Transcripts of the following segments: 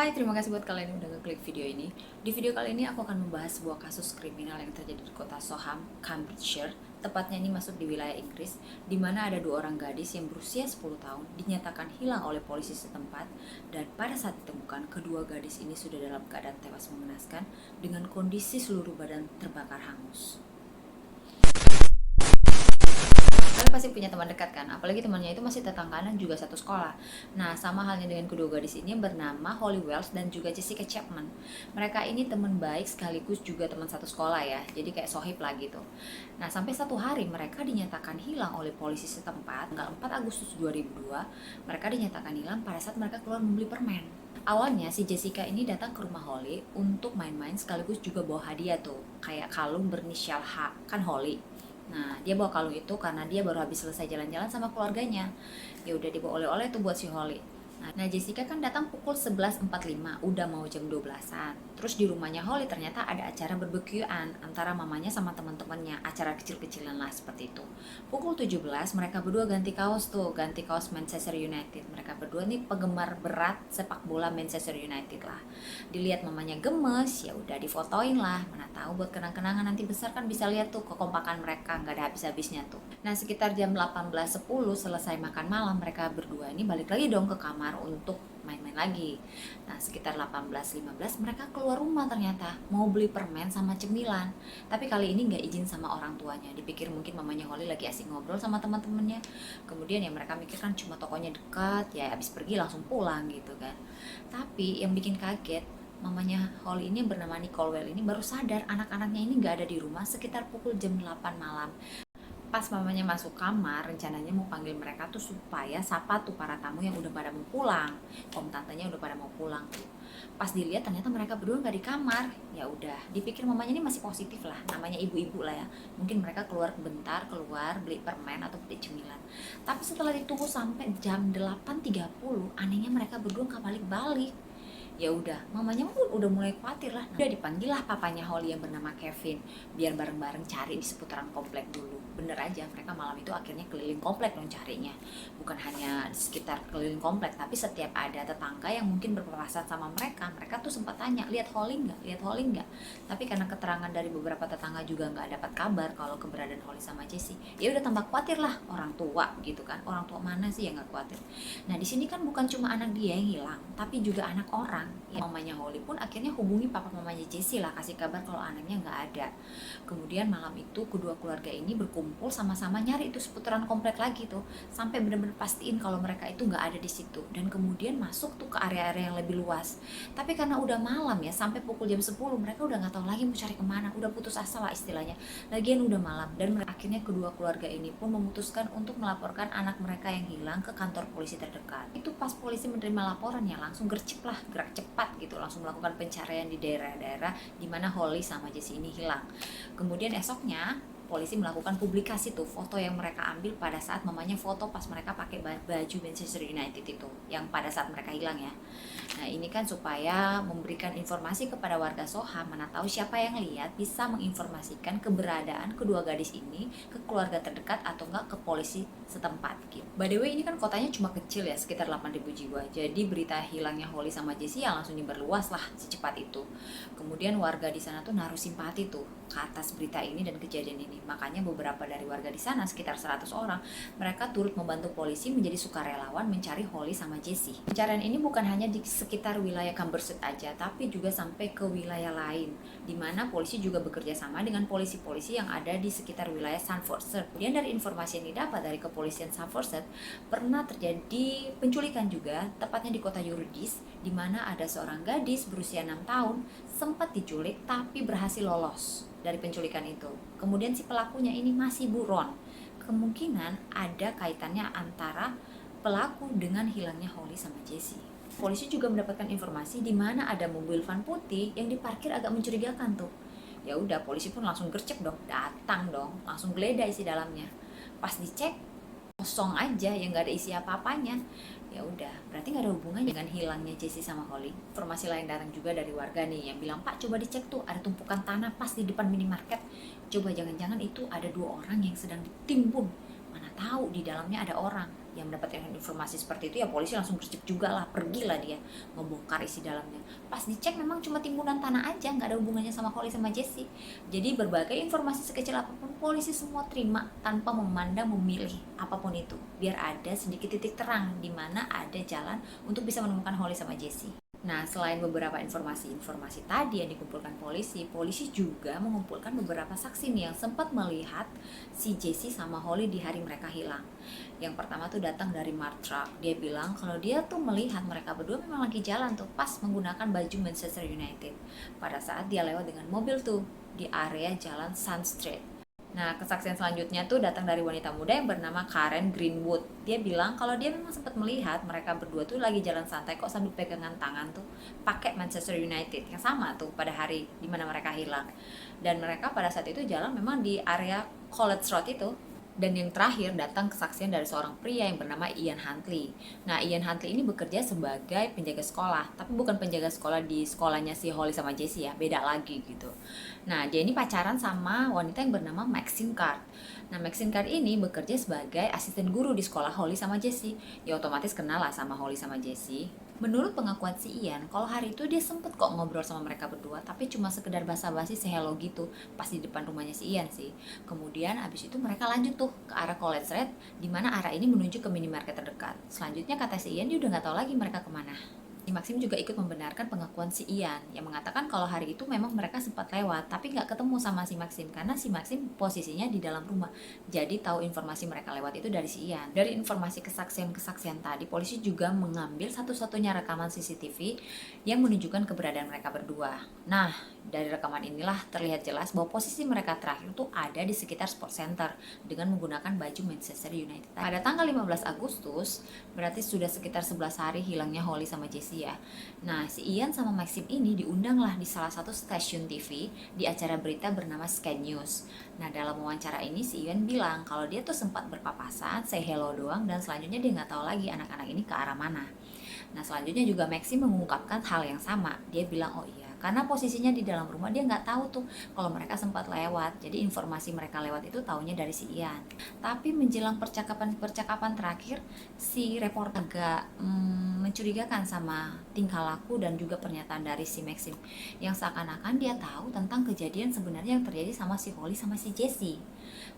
Hai, terima kasih buat kalian yang udah ngeklik video ini. Di video kali ini aku akan membahas sebuah kasus kriminal yang terjadi di kota Soham, Cambridgeshire. Tepatnya ini masuk di wilayah Inggris, di mana ada dua orang gadis yang berusia 10 tahun dinyatakan hilang oleh polisi setempat, dan pada saat ditemukan, kedua gadis ini sudah dalam keadaan tewas mengenaskan dengan kondisi seluruh badan terbakar hangus. Kalian pasti punya teman dekat kan, apalagi temannya itu masih tetanggaan dan juga satu sekolah. Nah, sama halnya dengan kedua gadis ini bernama Holly Wells dan juga Jessica Chapman. Mereka ini teman baik sekaligus juga teman satu sekolah ya, jadi kayak sohib lah gitu. Nah, sampai satu hari mereka dinyatakan hilang oleh polisi setempat. Tanggal 4 Agustus 2002, mereka dinyatakan hilang pada saat mereka keluar membeli permen. Awalnya si Jessica ini datang ke rumah Holly untuk main-main sekaligus juga bawa hadiah tuh, kayak kalung berinisial H, kan Holly. Nah, dia bawa kalung itu karena dia baru habis selesai jalan-jalan sama keluarganya. Ya udah dibawa oleh-oleh tuh buat si Holly. Nah, Jessica kan datang pukul 11.45, udah mau jam 12-an. Terus di rumahnya Holly ternyata ada acara barbekyuan antara mamanya sama teman-temannya, acara kecil-kecilan lah seperti itu. Pukul 17 mereka berdua ganti kaos tuh, ganti kaos Manchester United. Mereka berdua nih penggemar berat sepak bola Manchester United lah. Dilihat mamanya gemes, ya udah difotoin lah. Mana tahu buat kenang-kenangan nanti besar kan bisa lihat tuh kekompakan mereka, nggak ada habis-habisnya tuh. Nah, sekitar jam 18.10 selesai makan malam, mereka berdua ini balik lagi dong ke kamar untuk main-main lagi. Nah, sekitar 18.15 mereka keluar rumah ternyata mau beli permen sama cemilan. Tapi kali ini nggak izin sama orang tuanya. Dipikir mungkin mamanya Holly lagi asik ngobrol sama teman-temannya. Kemudian ya mereka mikir kan cuma tokonya dekat, ya habis pergi langsung pulang gitu kan. Tapi yang bikin kaget, mamanya Holly ini yang bernama Nicole Well ini baru sadar anak-anaknya ini nggak ada di rumah sekitar pukul jam 8 malam. Pas mamanya masuk kamar, rencananya mau panggil mereka tuh supaya sapa tuh para tamu yang udah pada mau pulang. Om tantenya udah pada mau pulang tuh. Pas dilihat ternyata mereka berdua nggak di kamar. Ya udah, dipikir mamanya ini masih positif lah, namanya ibu-ibu lah ya. Mungkin mereka keluar bentar, keluar beli permen atau beli cemilan. Tapi setelah ditunggu sampai jam 8.30, anehnya mereka berdua nggak balik-balik. Ya udah, mamanya pun udah mulai khawatir lah. Udah dipanggil lah papanya Holly yang bernama Kevin, biar bareng-bareng cari di seputaran komplek dulu. Bener aja, mereka malam itu akhirnya keliling komplek dong carinya. Bukan hanya di sekitar keliling komplek, tapi setiap ada tetangga yang mungkin berpapasan sama mereka, mereka tuh sempat tanya, lihat Holly nggak, lihat Holly nggak. Tapi karena keterangan dari beberapa tetangga juga nggak dapat kabar kalau keberadaan Holly sama Jessie, ya udah tambah khawatir lah orang tua gitu kan. Orang tua mana sih yang nggak khawatir? Nah, di sini kan bukan cuma anak dia yang hilang, tapi juga anak orang. Ya, mamanya Holly pun akhirnya hubungi papa mamanya Jessie lah, kasih kabar kalau anaknya nggak ada. Kemudian malam itu kedua keluarga ini berkumpul sama-sama nyari itu seputaran komplek lagi tuh, sampai benar-benar pastiin kalau mereka itu nggak ada di situ. Dan kemudian masuk tuh ke area-area yang lebih luas. Tapi karena udah malam ya, sampai pukul jam 10 mereka udah nggak tahu lagi mau cari kemana, udah putus asa lah istilahnya. Lagian udah malam, dan akhirnya kedua keluarga ini pun memutuskan untuk melaporkan anak mereka yang hilang ke kantor polisi terdekat. Itu pas polisi menerima laporan ya langsung gercep lah, gerak cepat gitu, langsung melakukan pencarian di daerah-daerah di mana Holly sama Jessie ini hilang. Kemudian esoknya polisi melakukan publikasi tuh foto yang mereka ambil pada saat mamanya foto pas mereka pakai baju Manchester United itu yang pada saat mereka hilang ya. Nah, ini kan supaya memberikan informasi kepada warga Soham, mana tahu siapa yang lihat bisa menginformasikan keberadaan kedua gadis ini ke keluarga terdekat atau enggak ke polisi setempat gitu. By the way, ini kan kotanya cuma kecil ya, sekitar 8.000 jiwa. Jadi berita hilangnya Holly sama Jessie ya langsung nyebar luas lah secepat itu. Kemudian warga di sana tuh naruh simpati tuh ke atas berita ini dan kejadian ini. Makanya beberapa dari warga di sana, sekitar 100 orang, mereka turut membantu polisi menjadi sukarelawan mencari Holly sama Jessie. Pencarian ini bukan hanya di sekitar wilayah Cambridgeshire aja, tapi juga sampai ke wilayah lain, di mana polisi juga bekerja sama dengan polisi-polisi yang ada di sekitar wilayah Staffordshire. Kemudian dari informasi yang didapat dari kepolisian Staffordshire, pernah terjadi penculikan juga, tepatnya di kota Yurudis, di mana ada seorang gadis berusia 6 tahun sempat diculik tapi berhasil lolos dari penculikan itu. Kemudian si pelakunya ini masih buron. Kemungkinan ada kaitannya antara pelaku dengan hilangnya Holly sama Jessie. Polisi juga mendapatkan informasi di mana ada mobil van putih yang diparkir agak mencurigakan tuh. Ya udah, polisi pun langsung gercep dong, datang dong, langsung geledah isi dalamnya. Pas dicek kosong aja, yang nggak ada isi apa-apanya. Ya udah, berarti nggak ada hubungannya dengan hilangnya Jessie sama Holly. Informasi lain datang juga dari warga nih yang bilang, Pak coba dicek tuh, ada tumpukan tanah pas di depan minimarket. Coba jangan-jangan itu ada 2 orang yang sedang ditimbun. Mana tahu di dalamnya ada orang. yang mendapatkan informasi seperti itu ya polisi langsung gercep juga lah, pergilah dia ngebongkar isi dalamnya. Pas dicek memang cuma timbunan tanah aja, nggak ada hubungannya sama Holly sama Jesse. Jadi berbagai informasi sekecil apapun polisi semua terima tanpa memandang memilih apapun itu, biar ada sedikit titik terang di mana ada jalan untuk bisa menemukan Holly sama Jesse. Nah, selain beberapa informasi-informasi tadi yang dikumpulkan polisi, polisi juga mengumpulkan beberapa saksi nih yang sempat melihat si Jesse sama Holly di hari mereka hilang. Yang pertama tuh datang dari Mark. Dia bilang kalau dia tuh melihat mereka berdua memang lagi jalan tuh pas menggunakan baju Manchester United pada saat dia lewat dengan mobil tuh di area jalan Sun Street. Nah, kesaksian selanjutnya tuh datang dari wanita muda yang bernama Karen Greenwood. Dia bilang kalau dia memang sempat melihat mereka berdua tuh lagi jalan santai kok sambil pegangan tangan tuh pakai Manchester United yang sama tuh pada hari dimana mereka hilang. Dan mereka pada saat itu jalan memang di area College Road itu. Dan yang terakhir datang kesaksian dari seorang pria yang bernama Ian Huntley. Nah, Ian Huntley ini bekerja sebagai penjaga sekolah, tapi bukan penjaga sekolah di sekolahnya si Holly sama Jesse ya, beda lagi gitu. Nah, dia ini pacaran sama wanita yang bernama Maxine Card. Nah, Maxine Card ini bekerja sebagai asisten guru di sekolah Holly sama Jesse. Ya otomatis kenal lah sama Holly sama Jesse. Menurut pengakuan si Ian, kalau hari itu dia sempet kok ngobrol sama mereka berdua, tapi cuma sekedar basa-basi hello gitu, pas di depan rumahnya si Ian sih. Kemudian abis itu mereka lanjut tuh ke arah College Road, di mana arah ini menuju ke minimarket terdekat. Selanjutnya kata si Ian dia udah nggak tahu lagi mereka kemana. Si Maxim juga ikut membenarkan pengakuan si Ian yang mengatakan kalau hari itu memang mereka sempat lewat tapi nggak ketemu sama si Maxim karena si Maxim posisinya di dalam rumah, jadi tahu informasi mereka lewat itu dari si Ian. Dari informasi kesaksian-kesaksian tadi, polisi juga mengambil satu-satunya rekaman CCTV yang menunjukkan keberadaan mereka berdua. Nah, dari rekaman inilah terlihat jelas bahwa posisi mereka terakhir tuh ada di sekitar Sport Center dengan menggunakan baju Manchester United. Pada tanggal 15 Agustus, berarti sudah sekitar 11 hari hilangnya Holly sama Jesse ya. Nah, si Ian sama Maxim ini diundanglah di salah satu stasiun TV di acara berita bernama Sky News. Nah, dalam wawancara ini si Ian bilang kalau dia tuh sempat berpapasan, say hello doang, dan selanjutnya dia nggak tahu lagi anak-anak ini ke arah mana. Nah, selanjutnya juga Maxim mengungkapkan hal yang sama. Dia bilang, oh iya, karena posisinya di dalam rumah dia nggak tahu tuh kalau mereka sempat lewat. Jadi informasi mereka lewat itu taunya dari si Ian. Tapi menjelang percakapan terakhir, si reporter agak mencurigakan sama tingkah laku dan juga pernyataan dari si Maxim yang seakan-akan dia tahu tentang kejadian sebenarnya yang terjadi sama si Holly sama si Jesse.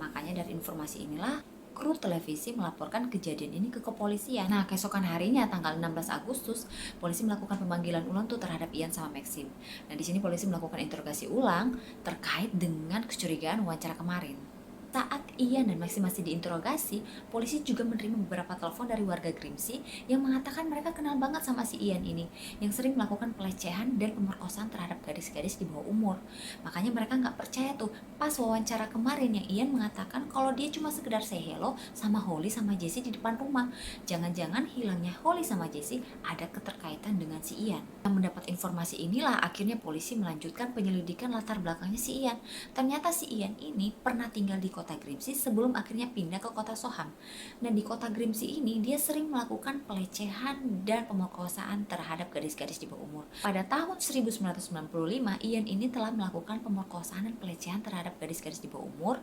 Makanya dari informasi inilah kru televisi melaporkan kejadian ini ke kepolisian. Nah, keesokan harinya tanggal 16 Agustus, polisi melakukan pemanggilan ulang tuh terhadap Ian sama Maxim. Nah, di sini polisi melakukan interogasi ulang terkait dengan kecurigaan wawancara kemarin. Saat Ian dan Maxim masih diinterogasi, polisi juga menerima beberapa telepon dari warga Grimsby yang mengatakan mereka kenal banget sama si Ian ini, yang sering melakukan pelecehan dan pemerkosaan terhadap gadis-gadis di bawah umur. Makanya mereka nggak percaya tuh pas wawancara kemarin yang Ian mengatakan kalau dia cuma sekedar say hello sama Holly sama Jesse di depan rumah. Jangan-jangan hilangnya Holly sama Jesse ada keterkaitan dengan si Ian. Mendapat informasi inilah akhirnya polisi melanjutkan penyelidikan latar belakangnya si Ian. Ternyata si Ian ini pernah tinggal di kota Grimsby sebelum akhirnya pindah ke kota Soham. Dan di kota Grimsby ini dia sering melakukan pelecehan dan pemerkosaan terhadap gadis-gadis di bawah umur. Pada tahun 1995, Ian ini telah melakukan pemerkosaan dan pelecehan terhadap gadis-gadis di bawah umur,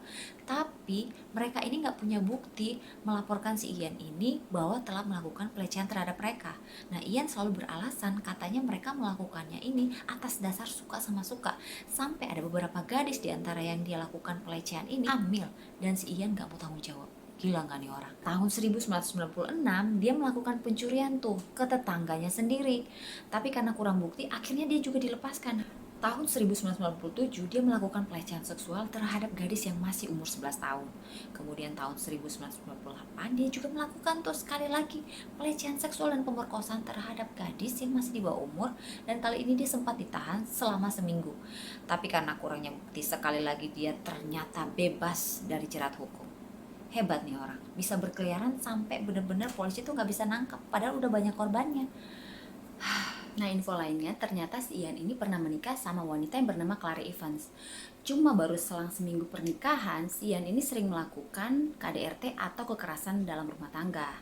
tapi mereka ini nggak punya bukti melaporkan si Ian ini bahwa telah melakukan pelecehan terhadap mereka. Nah, Ian selalu beralasan katanya mereka melakukannya ini atas dasar suka sama suka. Sampai ada beberapa gadis di antara yang dia lakukan pelecehan ini hamil dan si Ian gak mau tanggung jawab. Gila gak nih orang? Tahun 1996 dia melakukan pencurian tuh ke tetangganya sendiri. Tapi karena kurang bukti akhirnya dia juga dilepaskan. Tahun 1997 dia melakukan pelecehan seksual terhadap gadis yang masih umur 11 tahun. Kemudian tahun 1998 dia juga melakukan tuh sekali lagi pelecehan seksual dan pemerkosaan terhadap gadis yang masih di bawah umur, dan kali ini dia sempat ditahan selama seminggu. Tapi karena kurangnya bukti sekali lagi dia ternyata bebas dari jerat hukum. Hebat nih orang, bisa berkeliaran sampai bener-bener polisi tuh gak bisa nangkap padahal udah banyak korbannya. Nah, info lainnya ternyata si Ian ini pernah menikah sama wanita yang bernama Clary Evans. Cuma baru selang seminggu pernikahan, si Ian ini sering melakukan KDRT atau kekerasan dalam rumah tangga.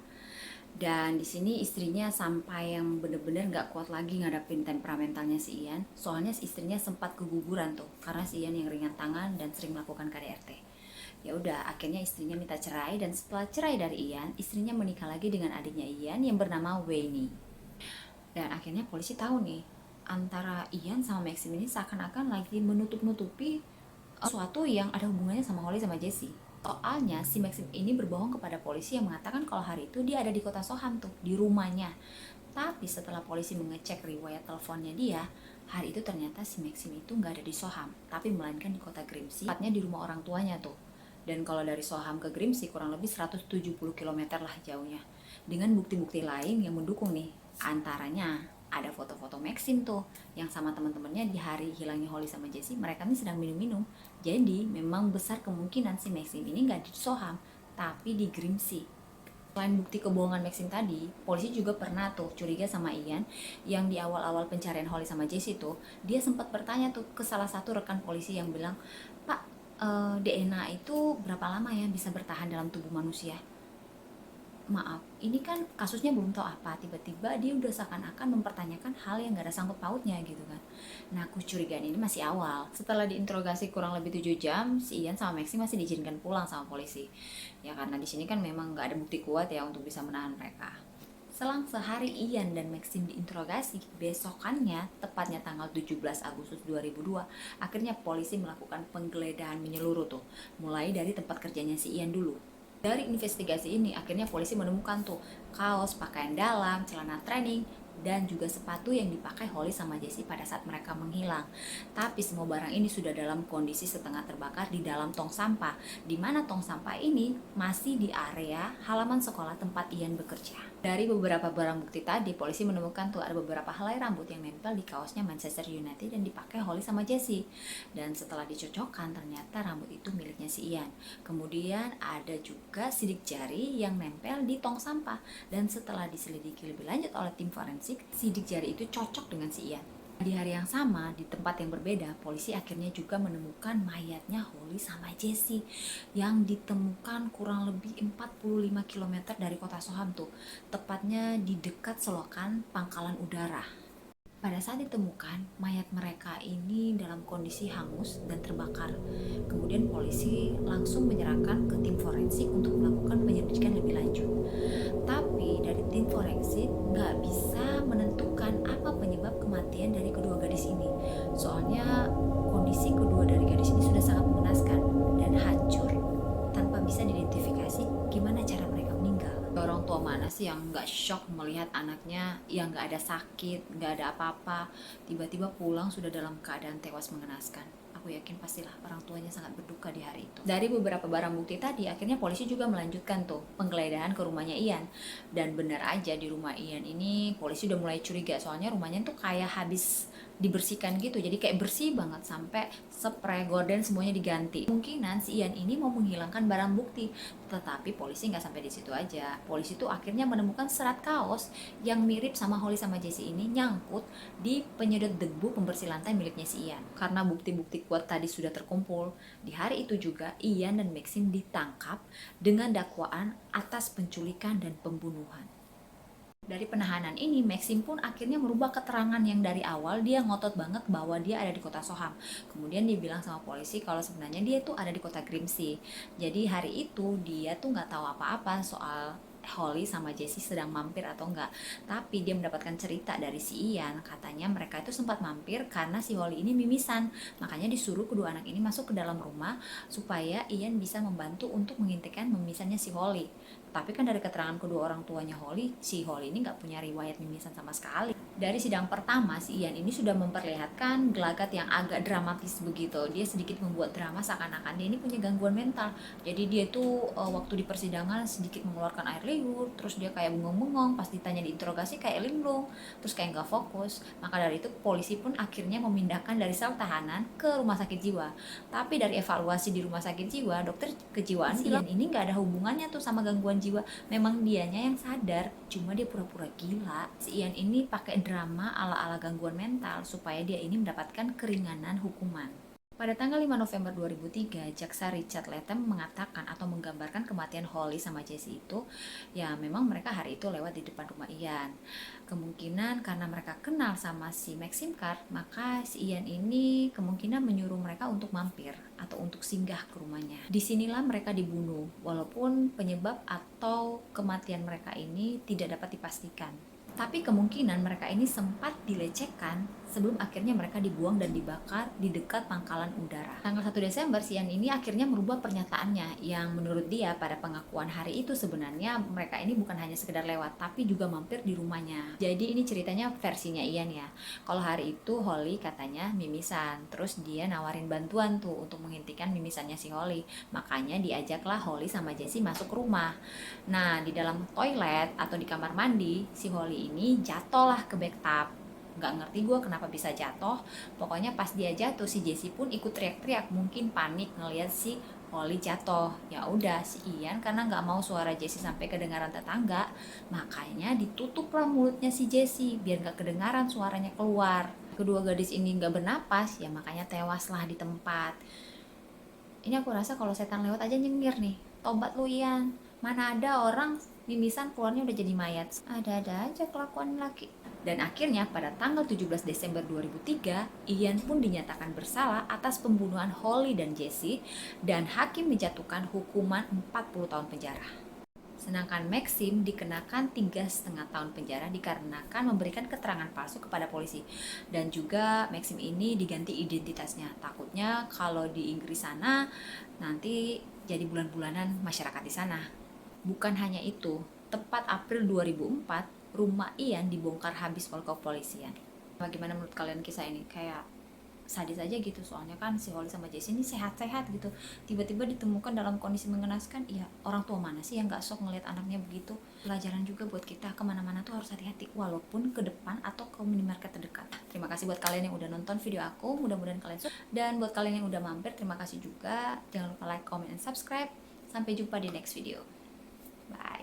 Dan di sini istrinya sampai yang bener-bener nggak kuat lagi ngadapin temperamentalnya si Ian. Soalnya istrinya sempat keguguran tuh karena si Ian yang ringan tangan dan sering melakukan KDRT. Ya udah, akhirnya istrinya minta cerai dan setelah cerai dari Ian, istrinya menikah lagi dengan adiknya Ian yang bernama Wayne. Dan akhirnya polisi tahu nih, antara Ian sama Maxim ini seakan-akan lagi menutup-nutupi sesuatu yang ada hubungannya sama Holly sama Jesse. Soalnya si Maxim ini berbohong kepada polisi yang mengatakan kalau hari itu dia ada di kota Soham tuh, di rumahnya. Tapi setelah polisi mengecek riwayat teleponnya dia, hari itu ternyata si Maxim itu nggak ada di Soham, tapi melainkan di kota Grimsby, tepatnya di rumah orang tuanya tuh. Dan kalau dari Soham ke Grimsby kurang lebih 170 km lah jauhnya. Dengan bukti-bukti lain yang mendukung nih, antaranya ada foto-foto Maxim tuh yang sama teman-temannya di hari hilangnya Holly sama Jesse, mereka ini sedang minum-minum. Jadi memang besar kemungkinan si Maxim ini nggak di Soham tapi di Grimsby. Selain bukti kebohongan Maxim tadi, polisi juga pernah tuh curiga sama Ian yang di awal-awal pencarian Holly sama Jesse tuh, dia sempat bertanya tuh ke salah satu rekan polisi yang bilang, Pak, DNA itu berapa lama ya bisa bertahan dalam tubuh manusia? Maaf, ini kan kasusnya belum tahu apa, tiba-tiba dia udah seakan-akan mempertanyakan hal yang gak ada sangkut pautnya gitu kan. Nah, kecurigaan ini masih awal. Setelah diinterogasi kurang lebih 7 jam, si Ian sama Maxi masih diizinkan pulang sama polisi. Ya karena di sini kan memang gak ada bukti kuat ya untuk bisa menahan mereka. Selang sehari Ian dan Maxim diinterogasi, besokannya, tepatnya tanggal 17 Agustus 2002, akhirnya polisi melakukan penggeledahan menyeluruh tuh, mulai dari tempat kerjanya si Ian dulu. Dari investigasi ini, akhirnya polisi menemukan tuh kaos, pakaian dalam, celana training, dan juga sepatu yang dipakai Holly sama Jesse pada saat mereka menghilang. Tapi semua barang ini sudah dalam kondisi setengah terbakar di dalam tong sampah, di mana tong sampah ini masih di area halaman sekolah tempat Ian bekerja. Dari beberapa barang bukti tadi, polisi menemukan tuh ada beberapa helai rambut yang nempel di kaosnya Manchester United dan dipakai Holly sama Jesse. Dan setelah dicocokkan, ternyata rambut itu miliknya si Ian. Kemudian ada juga sidik jari yang nempel di tong sampah. Dan setelah diselidiki lebih lanjut oleh tim forensik, sidik jari itu cocok dengan si Ian. Di hari yang sama, di tempat yang berbeda, polisi akhirnya juga menemukan mayatnya Holly sama Jesse yang ditemukan kurang lebih 45 km dari kota Soham tuh, tepatnya di dekat selokan Pangkalan Udara. Pada saat ditemukan, mayat mereka ini dalam kondisi hangus dan terbakar. Kemudian polisi langsung menyerahkan ke tim forensik untuk melakukan penyelidikan lebih lanjut. Tapi dari tim forensik nggak bisa menentukan apa penyebab kematian dari kedua gadis ini. Soalnya kondisi kedua dari gadis ini sudah sangat mengenaskan dan hancur tanpa bisa diidentifikasi gimana cara mereka meninggal. Orang tua mana sih yang nggak shock melihat anaknya yang nggak ada sakit, nggak ada apa-apa, tiba-tiba pulang sudah dalam keadaan tewas mengenaskan. Aku yakin pastilah orang tuanya sangat berduka di hari itu. Dari beberapa barang bukti tadi, akhirnya polisi juga melanjutkan tuh penggeledahan ke rumahnya Ian. Dan benar aja di rumah Ian ini polisi udah mulai curiga, soalnya rumahnya tuh kayak habis dibersihkan gitu, jadi kayak bersih banget sampai spray gorden semuanya diganti. Kemungkinan si Ian ini mau menghilangkan barang bukti, tetapi polisi nggak sampai di situ aja. Polisi tuh akhirnya menemukan serat kaos yang mirip sama Holly sama Jesse ini nyangkut di penyedot debu pembersih lantai miliknya si Ian. Karena bukti-bukti kuat tadi sudah terkumpul, di hari itu juga Ian dan Maxim ditangkap dengan dakwaan atas penculikan dan pembunuhan. Dari penahanan ini, Maxim pun akhirnya merubah keterangan yang dari awal dia ngotot banget bahwa dia ada di kota Soham. Kemudian dia bilang sama polisi kalau sebenarnya dia tuh ada di kota Grimsby. Jadi hari itu dia tuh nggak tahu apa-apa soal Holly sama Jesse sedang mampir atau enggak. Tapi dia mendapatkan cerita dari si Ian, katanya mereka itu sempat mampir karena si Holly ini mimisan. Makanya disuruh kedua anak ini masuk ke dalam rumah supaya Ian bisa membantu untuk menghentikan mimisannya si Holly. Tapi kan dari keterangan kedua orang tuanya Holly, si Holly ini nggak punya riwayat mimisan sama sekali. Dari sidang pertama, si Ian ini sudah memperlihatkan gelagat yang agak dramatis begitu. Dia sedikit membuat drama seakan-akan dia ini punya gangguan mental. Jadi dia tuh waktu di persidangan sedikit mengeluarkan air liur, terus dia kayak bengong-bengong, pas ditanya diinterogasi kayak linglung, terus kayak nggak fokus. Maka dari itu polisi pun akhirnya memindahkan dari sel tahanan ke rumah sakit jiwa. Tapi dari evaluasi di rumah sakit jiwa, dokter kejiwaan bilang ini nggak ada hubungannya tuh sama gangguan jiwa, memang dianya yang sadar, cuma dia pura-pura gila. Si Ian ini pakai drama ala-ala gangguan mental supaya dia ini mendapatkan keringanan hukuman. Pada tanggal 5 November 2003, jaksa Richard Latham mengatakan atau menggambarkan kematian Holly sama Jesse itu, ya memang mereka hari itu lewat di depan rumah Ian. Kemungkinan karena mereka kenal sama si Maxim Card, maka si Ian ini kemungkinan menyuruh mereka untuk mampir atau untuk singgah ke rumahnya. Disinilah mereka dibunuh, walaupun penyebab atau kematian mereka ini tidak dapat dipastikan. Tapi kemungkinan mereka ini sempat dilecehkan sebelum akhirnya mereka dibuang dan dibakar di dekat pangkalan udara. Tanggal 1 Desember, Sian ini akhirnya merubah pernyataannya yang menurut dia pada pengakuan hari itu sebenarnya mereka ini bukan hanya sekedar lewat tapi juga mampir di rumahnya. Jadi ini ceritanya versinya Ian ya. Kalau hari itu Holly katanya mimisan, terus dia nawarin bantuan tuh untuk menghentikan mimisannya si Holly. Makanya diajaklah Holly sama Jesse masuk ke rumah. Nah, di dalam toilet atau di kamar mandi, si Holly ini jatuh lah ke bathtub. Nggak ngerti gue kenapa bisa jatuh. Pokoknya pas dia jatuh, si Jesse pun ikut teriak-teriak, mungkin panik ngelihat si Holly jatuh. Ya udah, si Ian karena nggak mau suara Jesse sampai kedengaran tetangga, makanya ditutuplah mulutnya si Jesse biar nggak kedengaran suaranya keluar. Kedua gadis ini nggak bernapas, ya makanya tewaslah di tempat. Ini aku rasa kalau setan lewat aja nyengir nih. Tobat lu Ian. Mana ada orang mimisan keluarnya udah jadi mayat. Ada-ada aja kelakuan laki. Dan akhirnya pada tanggal 17 Desember 2003, Ian pun dinyatakan bersalah atas pembunuhan Holly dan Jesse dan hakim menjatuhkan hukuman 40 tahun penjara. Sedangkan Maxim dikenakan 3,5 tahun penjara dikarenakan memberikan keterangan palsu kepada polisi. Dan juga Maxim ini diganti identitasnya. Takutnya kalau di Inggris sana nanti jadi bulan-bulanan masyarakat di sana. Bukan hanya itu, tepat April 2004, rumah Ian dibongkar habis oleh kepolisian. Bagaimana menurut kalian kisah ini? Kayak sadis aja gitu, soalnya kan si Holly sama Jesse ini sehat-sehat gitu, tiba-tiba ditemukan dalam kondisi mengenaskan. Ya orang tua mana sih yang gak sok ngeliat anaknya begitu. Pelajaran juga buat kita, kemana-mana tuh harus hati-hati walaupun ke depan atau ke minimarket terdekat. Terima kasih buat kalian yang udah nonton video aku, mudah-mudahan kalian suka. Dan buat kalian yang udah mampir, terima kasih juga. Jangan lupa like, comment, and subscribe. Sampai jumpa di next video. Bye.